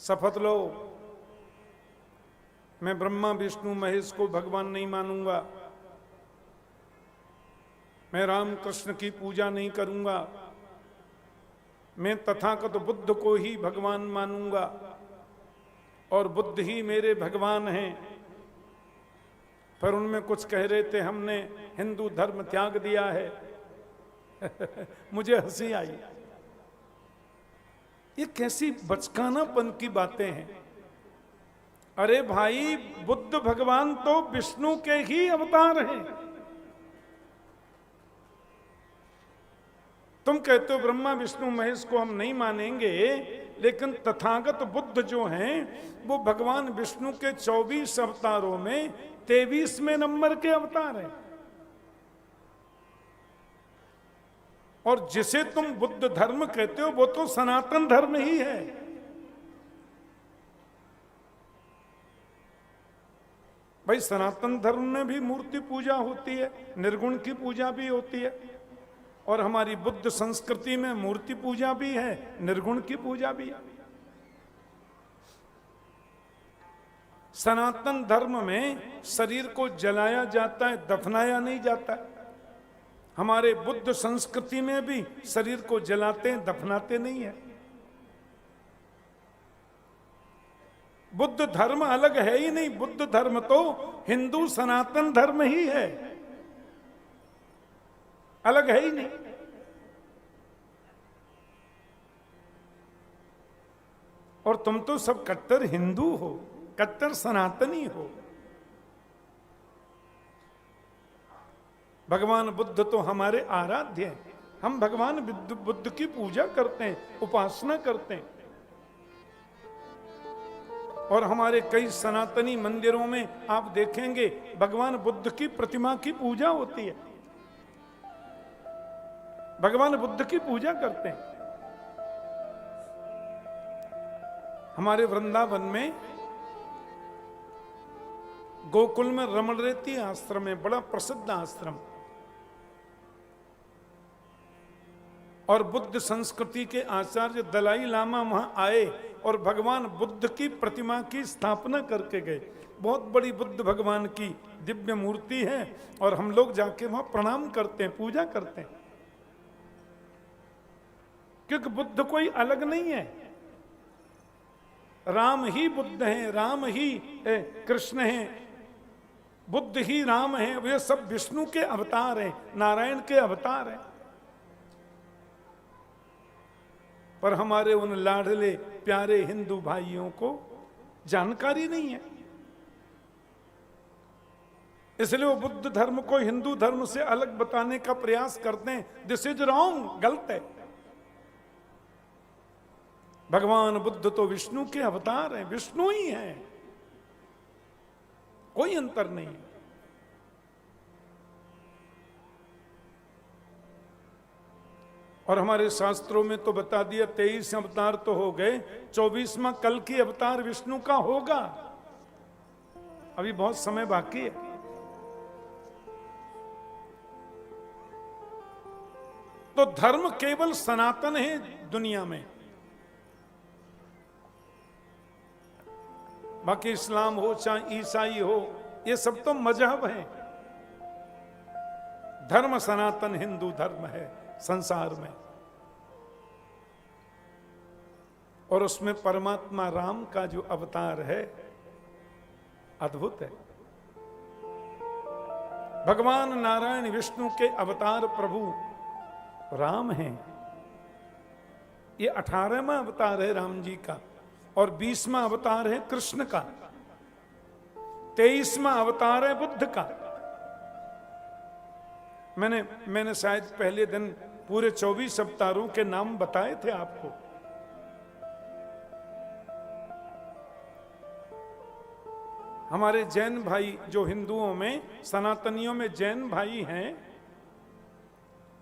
शपथ लो, मैं ब्रह्मा विष्णु महेश को भगवान नहीं मानूंगा, मैं राम कृष्ण की पूजा नहीं करूंगा, मैं तथागत बुद्ध को ही भगवान मानूंगा और बुद्ध ही मेरे भगवान हैं। पर उनमें कुछ कह रहे थे हमने हिंदू धर्म त्याग दिया है। मुझे हंसी आई, ये कैसी बचकानापन की बातें हैं। अरे भाई, बुद्ध भगवान तो विष्णु के ही अवतार हैं। तुम कहते हो ब्रह्मा विष्णु महेश को हम नहीं मानेंगे, लेकिन तथागत बुद्ध जो हैं वो भगवान विष्णु के 24 अवतारों में 23वें नंबर के अवतार हैं। और जिसे तुम बुद्ध धर्म कहते हो वो तो सनातन धर्म ही है। भाई, सनातन धर्म में भी मूर्ति पूजा होती है, निर्गुण की पूजा भी होती है, और हमारी बुद्ध संस्कृति में मूर्ति पूजा भी है, निर्गुण की पूजा भी है। सनातन धर्म में शरीर को जलाया जाता है, दफनाया नहीं जाता। हमारे बुद्ध संस्कृति में भी शरीर को जलाते हैं, दफनाते नहीं है। बुद्ध धर्म अलग है ही नहीं, बुद्ध धर्म तो हिंदू सनातन धर्म ही है, अलग है ही नहीं। और तुम तो सब कट्टर हिंदू हो, कट्टर सनातनी हो। भगवान बुद्ध तो हमारे आराध्य हैं, हम भगवान बुद्ध की पूजा करते हैं, उपासना करते हैं। और हमारे कई सनातनी मंदिरों में आप देखेंगे भगवान बुद्ध की प्रतिमा की पूजा होती है, भगवान बुद्ध की पूजा करते हैं। हमारे वृंदावन में गोकुल में रमणरेती आश्रम है, बड़ा प्रसिद्ध आश्रम, और बुद्ध संस्कृति के आचार्य दलाई लामा वहां आए और भगवान बुद्ध की प्रतिमा की स्थापना करके गए। बहुत बड़ी बुद्ध भगवान की दिव्य मूर्ति है और हम लोग जाके वहां प्रणाम करते हैं, पूजा करते हैं, क्योंकि बुद्ध कोई अलग नहीं है। राम ही बुद्ध हैं, राम ही कृष्ण हैं, बुद्ध ही राम हैं, वे सब विष्णु के अवतार हैं, नारायण के अवतार हैं। पर हमारे उन लाडले प्यारे हिंदू भाइयों को जानकारी नहीं है, इसलिए वो बुद्ध धर्म को हिंदू धर्म से अलग बताने का प्रयास करते हैं। दिस इज रॉन्ग, गलत है। भगवान बुद्ध तो विष्णु के अवतार हैं, विष्णु ही हैं, कोई अंतर नहीं है। और हमारे शास्त्रों में तो बता दिया 23 अवतार तो हो गए, 24वां कल की अवतार विष्णु का होगा। अभी बहुत समय बाकी है। तो धर्म केवल सनातन है दुनिया में, बाकी इस्लाम हो चाहे ईसाई हो, ये सब तो मजहब है। धर्म सनातन हिंदू धर्म है संसार में, और उसमें परमात्मा राम का जो अवतार है अद्भुत है। भगवान नारायण विष्णु के अवतार प्रभु राम हैं। ये 18वां अवतार है राम जी का, और 20वां अवतार है कृष्ण का, 23वां अवतार है बुद्ध का। मैंने शायद पहले दिन पूरे 24 अवतारों के नाम बताए थे आपको। हमारे जैन भाई जो हिंदुओं में, सनातनियों में जैन भाई हैं,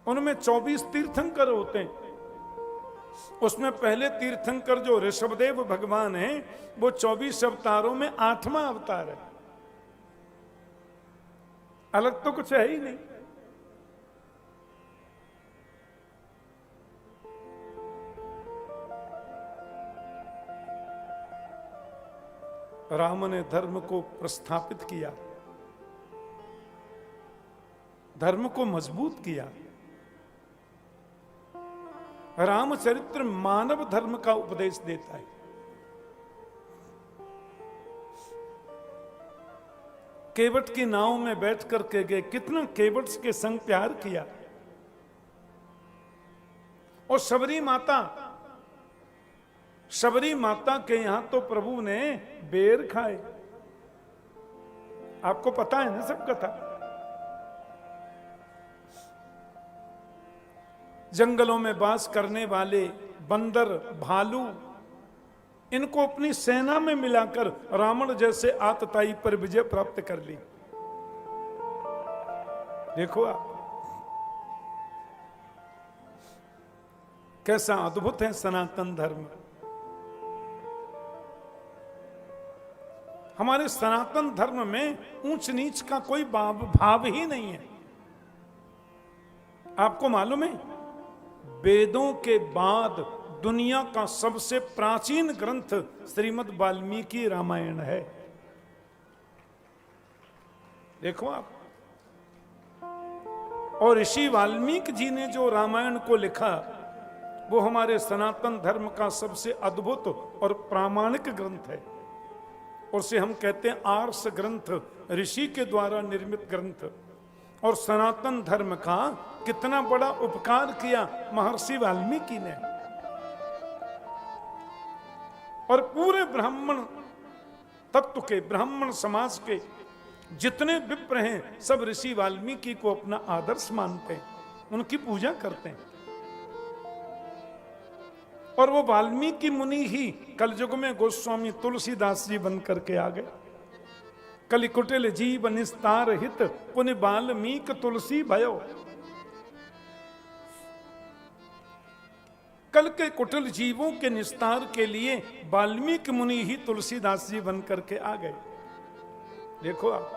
उनमें 24 तीर्थंकर होते हैं। उसमें पहले तीर्थंकर जो ऋषभदेव भगवान हैं, वो 24 अवतारों में 8वां अवतार है। अलग तो कुछ है ही नहीं। राम ने धर्म को प्रस्थापित किया, धर्म को मजबूत किया। रामचरित्र मानव धर्म का उपदेश देता है। केवट की नाव में बैठ करके गए, कितना केवट के संग प्यार किया। और शबरी माता के यहां तो प्रभु ने बेर खाए। आपको पता है ना सब कथा। जंगलों में वास करने वाले बंदर, भालू, इनको अपनी सेना में मिलाकर रावण जैसे आतताई पर विजय प्राप्त कर ली। देखो आप, कैसा अद्भुत है सनातन धर्म। हमारे सनातन धर्म में ऊंच नीच का कोई भाव ही नहीं है। आपको मालूम है, वेदों के बाद दुनिया का सबसे प्राचीन ग्रंथ श्रीमद् वाल्मीकि रामायण है। देखो आप, और ऋषि वाल्मीकि जी ने जो रामायण को लिखा, वो हमारे सनातन धर्म का सबसे अद्भुत और प्रामाणिक ग्रंथ है। और से हम कहते हैं आर्ष ग्रंथ, ऋषि के द्वारा निर्मित ग्रंथ। और सनातन धर्म का कितना बड़ा उपकार किया महर्षि वाल्मीकि ने। और पूरे ब्राह्मण तत्व के, ब्राह्मण समाज के जितने विप्र हैं, सब ऋषि वाल्मीकि को अपना आदर्श मानते हैं, उनकी पूजा करते हैं। और वो वाल्मीकि मुनि ही कलयुग में गोस्वामी तुलसीदास जी बन करके आ गए। कलिकुटिल जीव निस्तार हित पुनि वाल्मीकि तुलसी भयो। कल के कुटिल जीवों के निस्तार के लिए वाल्मीकि मुनि ही तुलसीदास जी बन करके आ गए। देखो आप,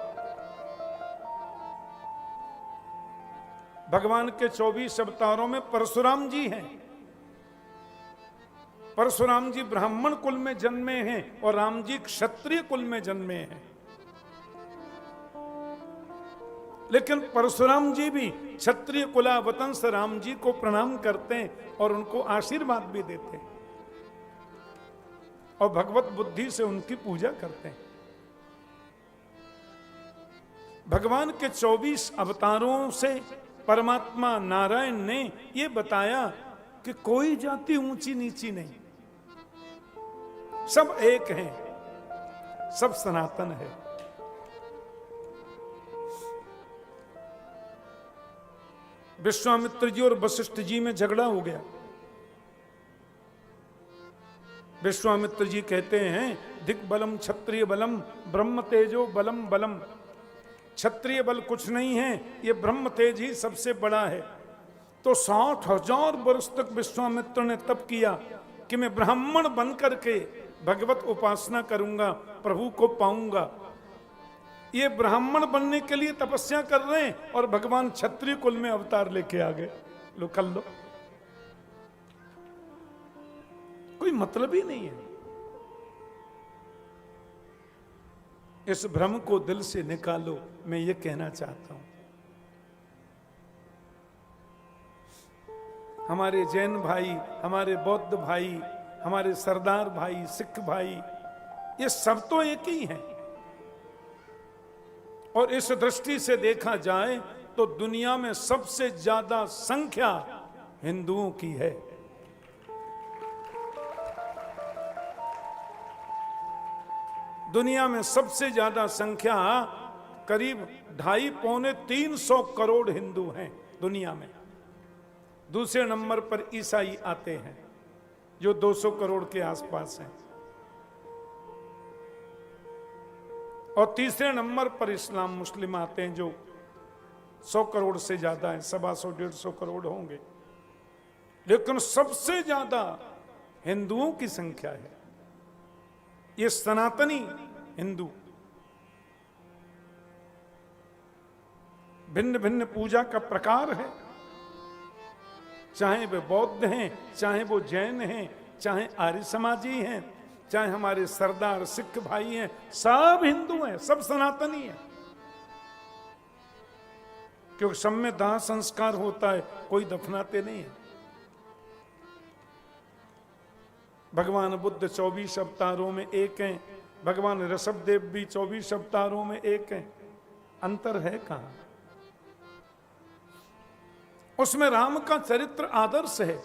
भगवान के 24 अवतारों में परशुराम जी हैं। परशुराम जी ब्राह्मण कुल में जन्मे हैं और राम जी क्षत्रिय कुल में जन्मे हैं। लेकिन परशुराम जी भी क्षत्रिय कुलावतंस राम जी को प्रणाम करते हैं और उनको आशीर्वाद भी देते हैं और भगवत बुद्धि से उनकी पूजा करते हैं। भगवान के 24 अवतारों से परमात्मा नारायण ने यह बताया कि कोई जाति ऊंची नीची नहीं, सब एक हैं, सब सनातन है। विश्वामित्र जी और वशिष्ठ जी में झगड़ा हो गया। विश्वामित्र जी कहते हैं दिग्बलम क्षत्रिय बलम ब्रह्म तेजो बलम बलम। क्षत्रिय बल कुछ नहीं है, ये ब्रह्म तेज ही सबसे बड़ा है। तो 60,000 वर्ष तक विश्वामित्र ने तप किया कि मैं ब्राह्मण बन करके भगवत उपासना करूंगा, प्रभु को पाऊंगा। ये ब्राह्मण बनने के लिए तपस्या कर रहे हैं और भगवान क्षत्रिय कुल में अवतार लेके आ गए। लो कर लो, कोई मतलब ही नहीं है। इस भ्रम को दिल से निकालो, मैं ये कहना चाहता हूं। हमारे जैन भाई, हमारे बौद्ध भाई, हमारे सरदार भाई, सिख भाई, ये सब तो एक ही हैं। और इस दृष्टि से देखा जाए तो दुनिया में सबसे ज्यादा संख्या हिंदुओं की है। दुनिया में सबसे ज्यादा संख्या करीब 250-300 करोड़ हिंदू हैं दुनिया में। दूसरे नंबर पर ईसाई आते हैं जो 200 करोड़ के आसपास हैं, और तीसरे नंबर पर इस्लाम मुस्लिम आते हैं जो 100 करोड़ से ज्यादा है, 125-150 करोड़ होंगे। लेकिन सबसे ज्यादा हिंदुओं की संख्या है। ये सनातनी हिंदू भिन्न भिन्न पूजा का प्रकार है, चाहे वे बौद्ध हैं, चाहे वो जैन हैं, चाहे आर्य समाजी हैं, चाहे हमारे सरदार सिख भाई हैं, सब हिंदू हैं, सब सनातनी हैं, क्योंकि सब में दाह संस्कार होता है, कोई दफनाते नहीं है। भगवान बुद्ध 24 अवतारों में एक हैं, भगवान ऋषभदेव भी 24 अवतारों में एक हैं, अंतर है कहां? उसमें राम का चरित्र आदर्श है।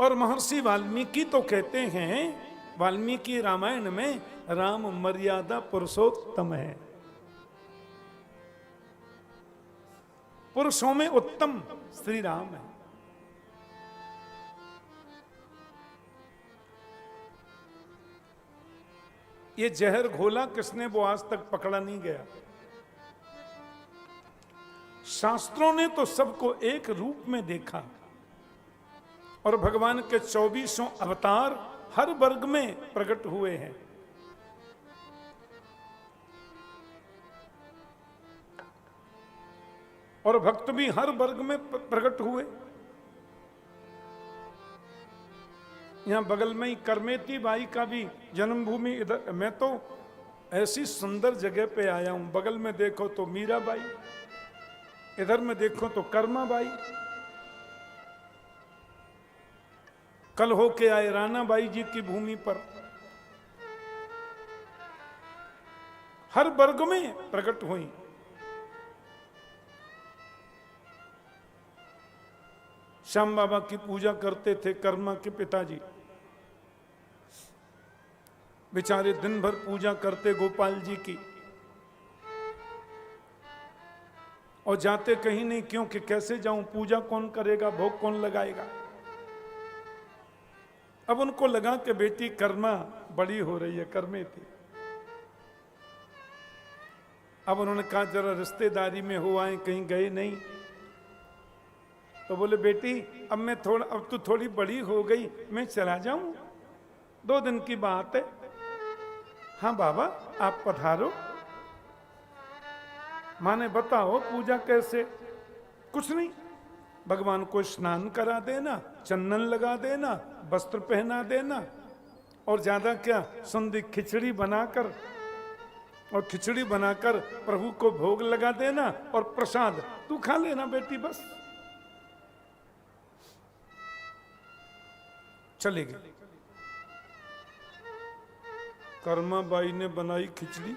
और महर्षि वाल्मीकि तो कहते हैं, वाल्मीकि रामायण में राम मर्यादा पुरुषोत्तम है, पुरुषों में उत्तम श्री राम है। ये जहर घोला किसने, वो आज तक पकड़ा नहीं गया। शास्त्रों ने तो सबको एक रूप में देखा, और भगवान के 24 अवतार हर वर्ग में प्रकट हुए हैं। और भक्त भी हर वर्ग में प्रकट हुए। यहां बगल में ही करमेती बाई का भी जन्मभूमि, इधर मैं तो ऐसी सुंदर जगह पे आया हूं, बगल में देखो तो मीराबाई, इधर में देखो तो कर्मा बाई, कल होके आए राणा बाई जी की भूमि पर। हर वर्ग में प्रकट हुई। श्याम बाबा की पूजा करते थे कर्मा के पिताजी, बेचारे दिन भर पूजा करते गोपाल जी की, और जाते कहीं नहीं, क्योंकि कैसे जाऊं, पूजा कौन करेगा, भोग कौन लगाएगा। अब उनको लगा कि बेटी कर्मा बड़ी हो रही है, कर्मे थी। अब उन्होंने कहा जरा रिश्तेदारी में हो आए, कहीं गए नहीं। तो बोले बेटी अब तू थोड़ी बड़ी हो गई, मैं चला जाऊं, 2 दिन की बात है। हाँ बाबा आप पधारो। माँ ने बताओ पूजा कैसे? कुछ नहीं, भगवान को स्नान करा देना, चंदन लगा देना, वस्त्र पहना देना, और ज्यादा क्या, संधि खिचड़ी बनाकर, और खिचड़ी बनाकर प्रभु को भोग लगा देना, और प्रसाद तू खा लेना बेटी, बस। चले गए। कर्मा बाई ने बनाई खिचड़ी,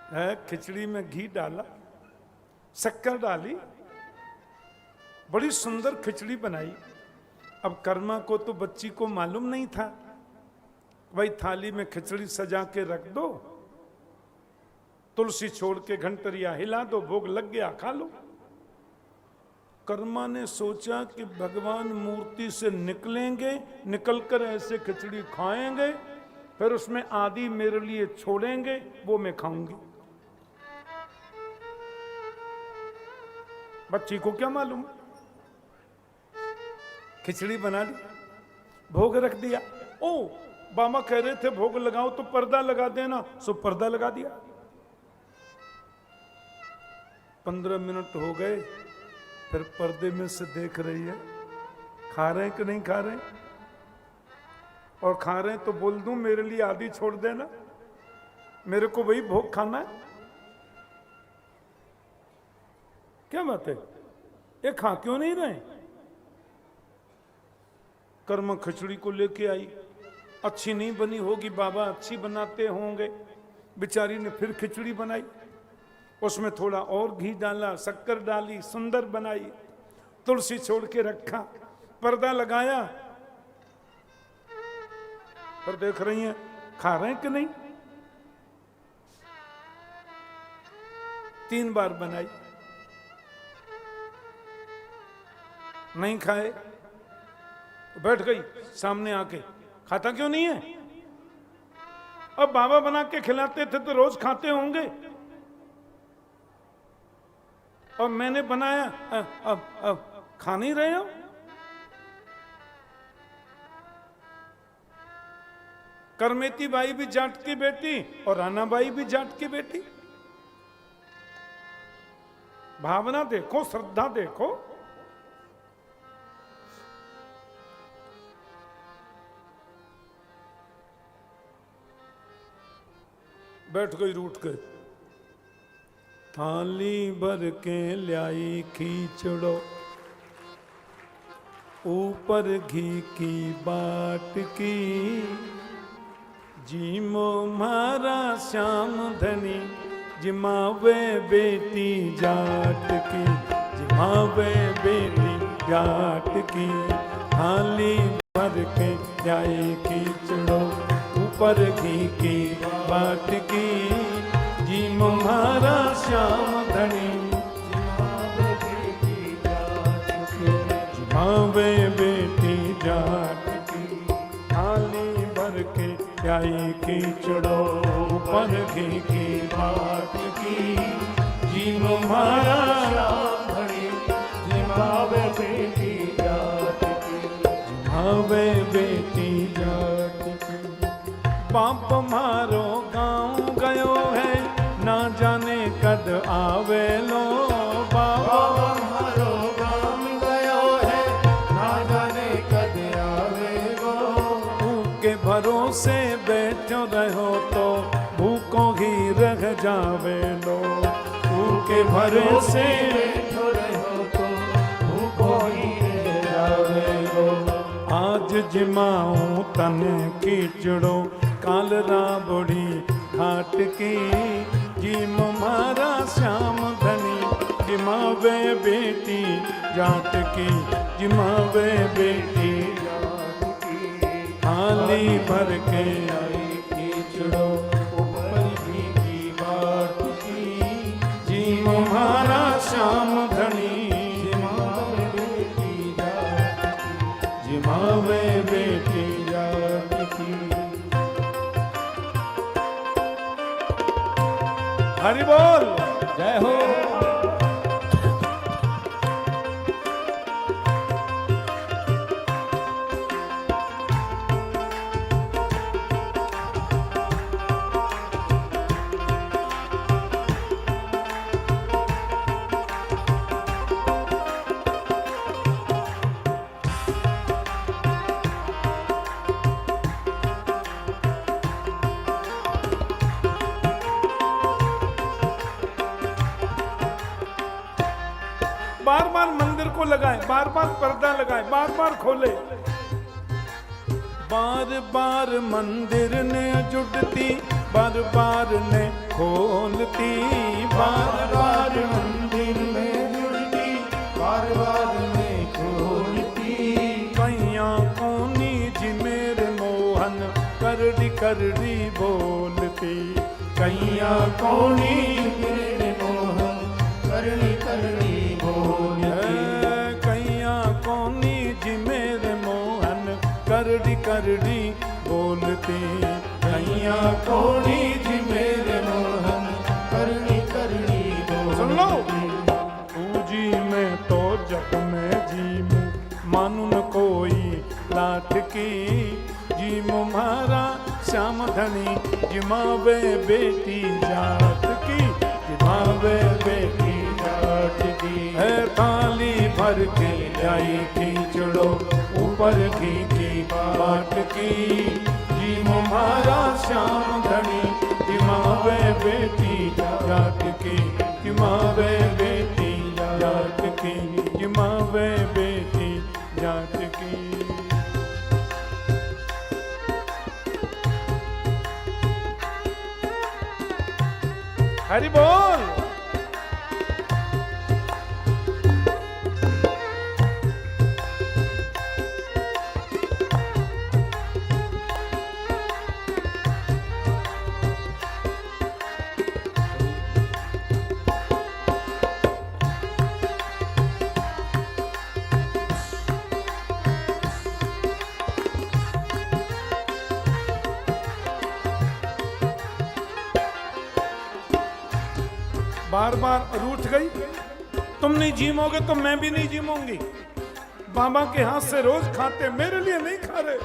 है खिचड़ी में घी डाला, शक्कर डाली, बड़ी सुंदर खिचड़ी बनाई। अब कर्मा को तो बच्ची को मालूम नहीं था, भाई थाली में खिचड़ी सजा के रख दो, तुलसी छोड़ के घंटरिया हिला दो, भोग लग गया, खा लो। कर्मा ने सोचा कि भगवान मूर्ति से निकलेंगे, निकलकर ऐसे खिचड़ी खाएंगे, फिर उसमें आधी मेरे लिए छोड़ेंगे, वो मैं खाऊंगी। बच्ची को क्या मालूम, खिचड़ी बना ली, भोग रख दिया। ओ बाबा कह रहे थे भोग लगाओ तो पर्दा लगा देना, सो पर्दा लगा दिया। 15 मिनट हो गए, फिर पर्दे में से देख रही है खा रहे हैं कि नहीं खा रहे, और खा रहे हैं तो बोल दूं मेरे लिए आधी छोड़ देना, मेरे को वही भोग खाना है। क्या बात है, ये खा क्यों नहीं रहे? कर्म खिचड़ी को लेके आई, अच्छी नहीं बनी होगी, बाबा अच्छी बनाते होंगे। बेचारी ने फिर खिचड़ी बनाई, उसमें थोड़ा और घी डाला, शक्कर डाली, सुंदर बनाई, तुलसी छोड़ के रखा, पर्दा लगाया, पर देख रही हैं खा रहे हैं कि नहीं। 3 बार बनाई, नहीं खाए, बैठ गई सामने आके, खाता क्यों नहीं है? अब बाबा बना के खिलाते थे तो रोज खाते होंगे, और मैंने बनाया, अब खा नहीं रहे हो। करमेती बाई भी जाट की बेटी और राणा बाई भी जाट की बेटी। भावना देखो, श्रद्धा देखो। बैठ गई रूठ के। थाली भर के ल्याई खींचड़ो, ऊपर घी की बाट की, जीमो मारा श्याम धनी, जिमावे बेटी जाट की, जिमावे बेटी जाट की। थाली भर के ल्याई खींचड़ो, ऊपर घी की बाट की, जीमो मारा श्याम धनी, जिमावे बेटी जाट की। थाली भर के ल्याई खींचड़ो, ऊपर घी की बाट की, जीमो मारा श्याम धनी, जिमावे बेटी जाट की, जिमावे बेटी जाट की। बाप मारो गाँव गयो है, ना जाने कद आवे लो। बाप मारो गाँव गयो है, ना जाने कद आवे लो। भूखे भरोसे बैठो रहो तो भूखों ही रह जावे लो। भूखे भरोसे बैठो रहो तो भूखों ही रह जावे लो। आज जिमाऊं तन खींचड़ो, काल राबड़ी घाट की, जीम मारा श्याम धनी, जिमावे बेटी जाट की, जिमावे बेटी जाट की। थाली भर के ल्याई खींचड़ो, ऊपर घी की बाट की, जीम मारा श्याम धनी, जिमावे बेटी जाट की, जिमावे बेटी जाट की। हरि बोल, जय हो। बार बार मंदिर को लगाए, बार बार पर्दा लगाए, बार बार खोले। बार बार मंदिर ने जुड़ती, बार बार ने खोलती। बार बार मंदिर में जुड़ती, बार बार ने खोलती। कैया कोनी जी मेरे मोहन, करड़ी करड़ी बोलती। कैया कोनी मेरे मोहन, करड़ी करड़ी कैया कोनी जी मेरे मोहन, करड़ी करड़ी बोलती। कैया कोनी जी मेरे मोहन, करड़ी करड़ी बोलती। सुन लो, पूजी में तो जब मैं जीमू, मानू न कोई लाठ की। जीमू मारा श्याम धनी, जिमावे बेटी जाट की, जिमावे बेटी जाट की। है थाली भर के ल्याई खींचड़ो, ऊपर घी की बाट की। जीमो मारा श्याम धनी, जिमावे बेटी जाट की, जिमावे बेटी जाट की, जिमावे बेटी जाट की। हरि बोल। बार बार रूठ गई, तुम नहीं जीमोगे तो मैं भी नहीं जीमूंगी। बाबा के हाथ से रोज खाते, मेरे लिए नहीं खा रहे।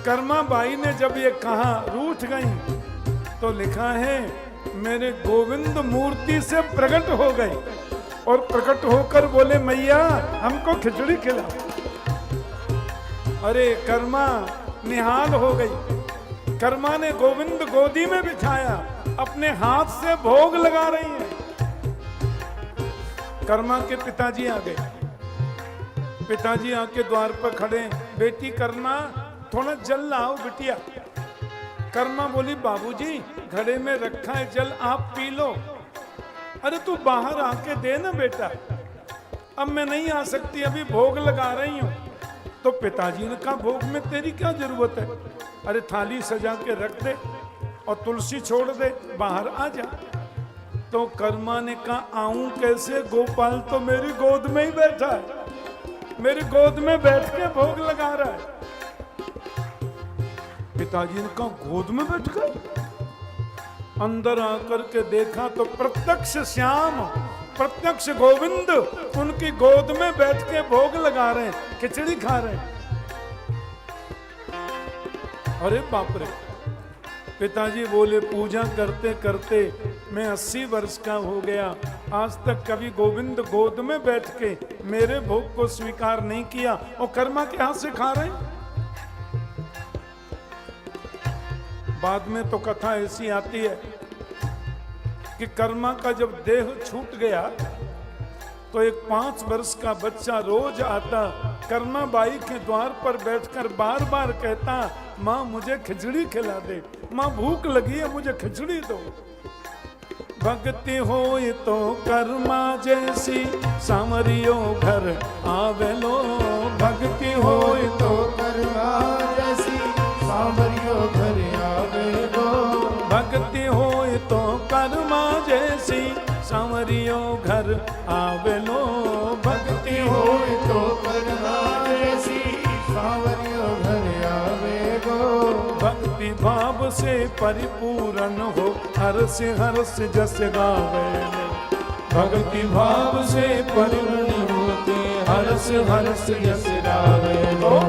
कर्मा बाई ने जब ये कहा रूठ गई, तो लिखा है मेरे गोविंद मूर्ति से प्रकट हो गए और प्रकट होकर बोले मैया हमको खिचड़ी खिला। अरे कर्मा निहाल हो गई। कर्मा ने गोविंद गोदी में बिठाया, अपने हाथ से भोग लगा रही है। कर्मा के पिताजी आ गए। पिताजी आके द्वार पर खड़े, बेटी कर्मा थोड़ा जल लाओ बिटिया। कर्मा बोली बाबूजी घड़े में रखा है जल, आप पी लो। अरे तू बाहर आके दे ना बेटा, अब मैं नहीं आ सकती, अभी भोग लगा रही हूं। तो पिताजी ने कहा भोग में तेरी क्या जरूरत है, अरे थाली सजा के रख दे और तुलसी छोड़ दे, बाहर आ जा। तो कर्मा ने कहा आऊं कैसे, गोपाल तो मेरी गोद में ही बैठा है, मेरी गोद में बैठ के भोग लगा रहा है। पिताजी ने कहा गोद में बैठ कर? अंदर आकर के देखा तो प्रत्यक्ष श्याम, प्रत्यक्ष गोविंद उनकी गोद में बैठ के भोग लगा रहे हैं, खिचड़ी खा रहे हैं। अरे बाप रे। पिताजी बोले पूजा करते करते मैं 80 वर्ष का हो गया, आज तक कभी गोविंद गोद में बैठ के मेरे भोग को स्वीकार नहीं किया, और कर्मा के हाथ से खा रहे हैं। बाद में तो कथा ऐसी आती है कि कर्मा का जब देह छूट गया तो एक 5 वर्ष का बच्चा रोज आता, कर्मा बाई के द्वार पर बैठकर बार बार कहता माँ मुझे खिचड़ी खिला दे, माँ भूख लगी है मुझे खिचड़ी दो। भक्ति होए तो कर्मा जैसी सामरियो घर आवेलो, भक्ति होए तो कर्मा जैसी सामरियो घर आवेलो, भक्ति होए तो कर्मा जैसी सामरियो घर आवेलो, भक्ति होए तो कर्मा जैसी सामरियो घर आवेलो। भक्ति भाव से परिपूर्ण हो हर्ष हर्ष जस गावेलो, भक्ति भाव से परिपूर्ण होते हर्ष हर्ष जस गावेलो।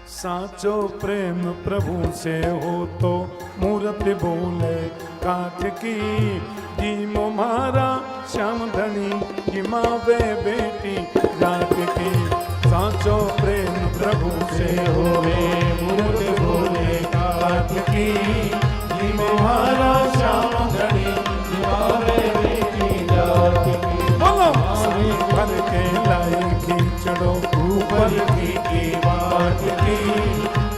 साचो प्रेम प्रभु से हो तो मूर्ति बोले काठ की, जी मोमारा श्याम धनी जिमावे बेटी जाट की। साचो प्रेम प्रभु से होवे मूर्ति बोले काठ की, जी मोमारा श्याम धनी जिमावे बेटी जाट की। बोलो भर के लाई खींचड़ो ऊपर की बात की,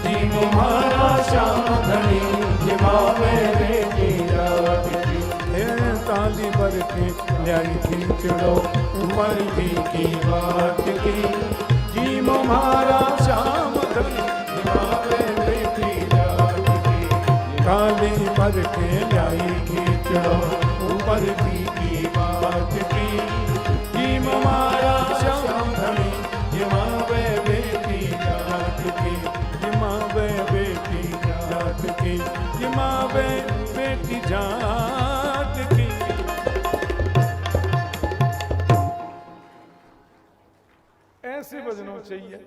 जी मोमारा श्याम धनी जिमावे बेटी जाट की। ताली भर के लाई खींचड़ो ऊपर की बात की, जी मोमारा श्याम धनी जिमावे बेटी जाट की। ताली भर के लाई खींचड़ो ऊपर की बात की, जी मोमारा श्याम धनी जिमावे बेटी जाट की। जिमावे बेटी जाट की, जिमावे बेटी जाट की। ऐसे बजनों चाहिए।